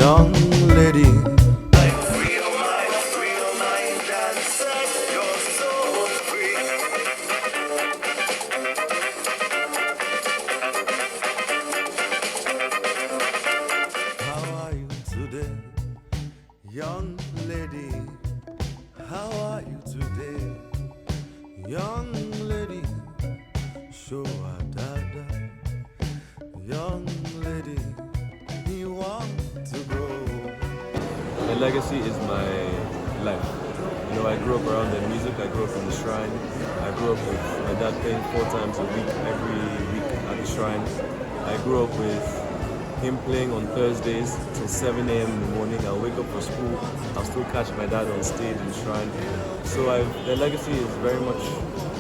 young lady. How are you today, young lady? How are you today, young lady? Show a dada, young lady. You want to grow. My legacy is my life. You know, I grew up around the music. I grew up in the shrine. I grew up with my dad playing 4 times a week, every week at the shrine. I grew up with him playing on Thursdays till 7 a.m. in the morning. I'll wake up for school. I'll still catch my dad on stage in shrine. So the legacy is very much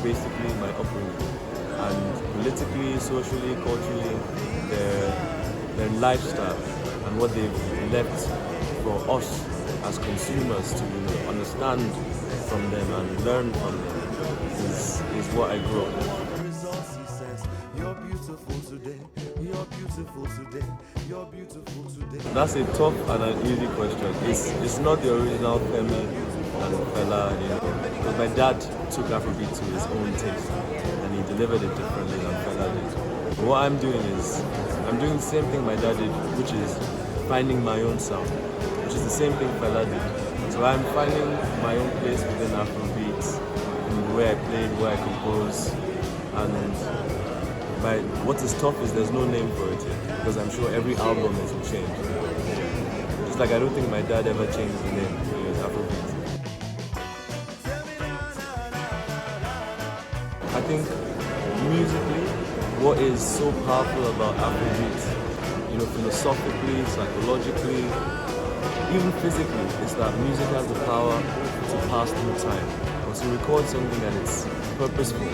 basically my upbringing. And politically, socially, culturally, their lifestyle and what they've left for us as consumers to understand from them and learn from them is what I grew up with. Results, he says, you're beautiful today, you're beautiful today, you're beautiful today. That's a tough and an easy question. It's not the original Femi and Fela, because my dad took Afrobeat to his own taste and he delivered it differently than Fela did. What I'm doing is, I'm doing the same thing my dad did, which is finding my own sound, which is the same thing Fela did. So I'm finding my own place within Afrobeat, in where I play, where I compose, and what is tough is there's no name for it yet, because I'm sure every album is a change. Just like I don't think my dad ever changed the name, it was Afrobeat. I think musically, what is so powerful about Afrobeat, philosophically, psychologically, even physically, is that music has the power to pass through time. Once you record something and it's purposeful,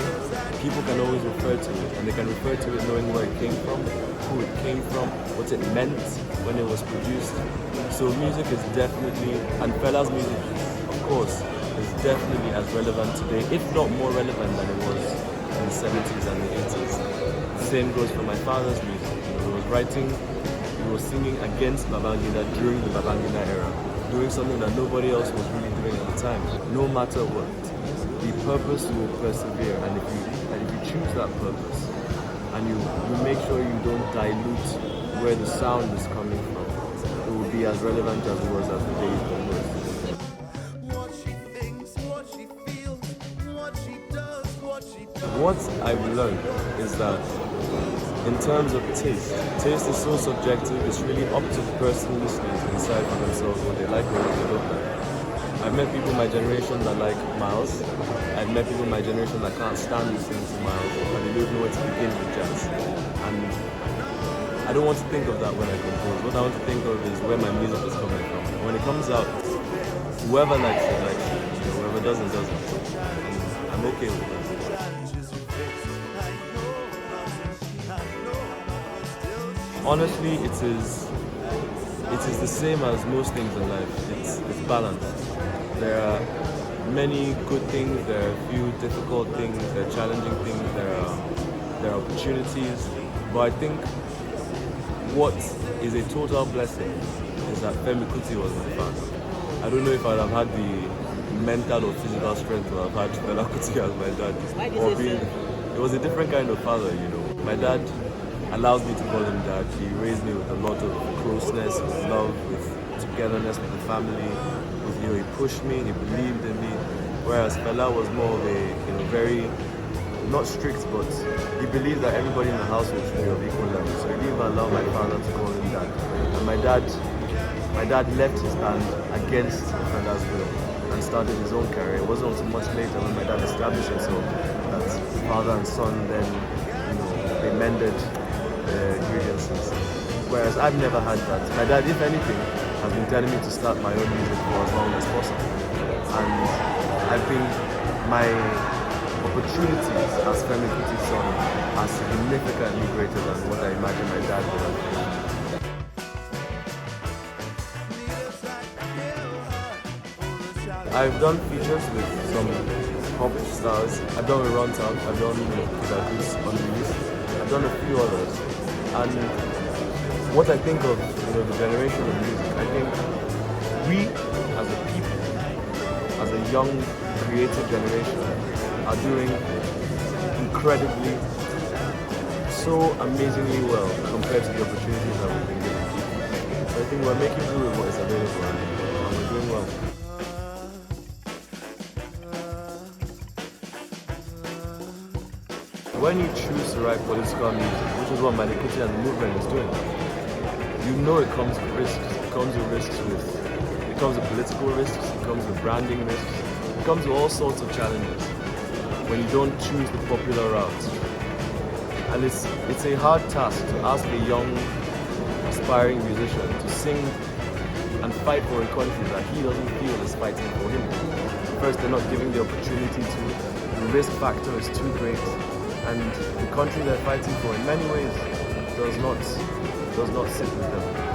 people can always refer to it, and they can refer to it knowing where it came from, who it came from, what it meant when it was produced. So music is definitely, and Fela's music, of course, is definitely as relevant today, if not more relevant than it was in the 70s and the 80s. The same goes for my father's music. He was writing, he was singing against Babangida during the Babangida era, doing something that nobody else was really doing at the time. No matter what, the purpose will persevere, and if you choose that purpose, and you make sure you don't dilute where the sound is coming from, it will be as relevant as it was as the days before. What she thinks, what she feels, what she does, what she does. What I've learned is that in terms of taste is so subjective. It's really up to the person listening to decide for themselves what they like or what they don't like. I've met people in my generation that like Miles. I've met people in my generation that can't stand listening to Miles, and they don't know where to begin with jazz. And I don't want to think of that when I compose. What I want to think of is where my music is coming from. When it comes out, whoever likes it, likes it. Whoever doesn't, doesn't. And I'm okay with that. Honestly, it is the same as most things in life. It's balanced. There are many good things, there are a few difficult things, there are challenging things, there are opportunities. But I think what is a total blessing is that Femi Kuti was my father. I don't know if I'd have had the mental or physical strength to have had Fela Kuti as my dad. It was a different kind of father, My dad allows me to call him dad. He raised me with a lot of closeness, with love, with togetherness with the family. He pushed me, he believed in me. Whereas Fela was more of a, very, not strict, but he believed that everybody in the house was be of equal level. So he didn't even allow my father to call him dad. And my dad left his band against Fela's will and started his own career. It wasn't until much later when my dad established himself that father and son then, they mended grievances. Whereas I've never had that. My dad, if anything, has been telling me to start my own music for as long as possible. And I think my opportunities as Femi Kuti's son are significantly greater than what I imagine my dad would have been. I've done features with some pop stars. I've done with Runtown, I've done with Kid Agus on Unreleased. I've done a few others. And what I think of the generation of music, I think we as a people, as a young creative generation, are doing incredibly, so amazingly well compared to the opportunities that we've been given. So I think we're making do with what is available and we're doing well. When you choose to write political music, which is what Madikiti and the movement is doing, you know it comes with risks. It comes with risks it comes with political risks, it comes with branding risks, it comes with all sorts of challenges when you don't choose the popular route. And it's a hard task to ask a young, aspiring musician to sing and fight for a country that he doesn't feel is fighting for him. First, they're not giving the opportunity to. The risk factor is too great. And the country they're fighting for in many ways does not sit with them.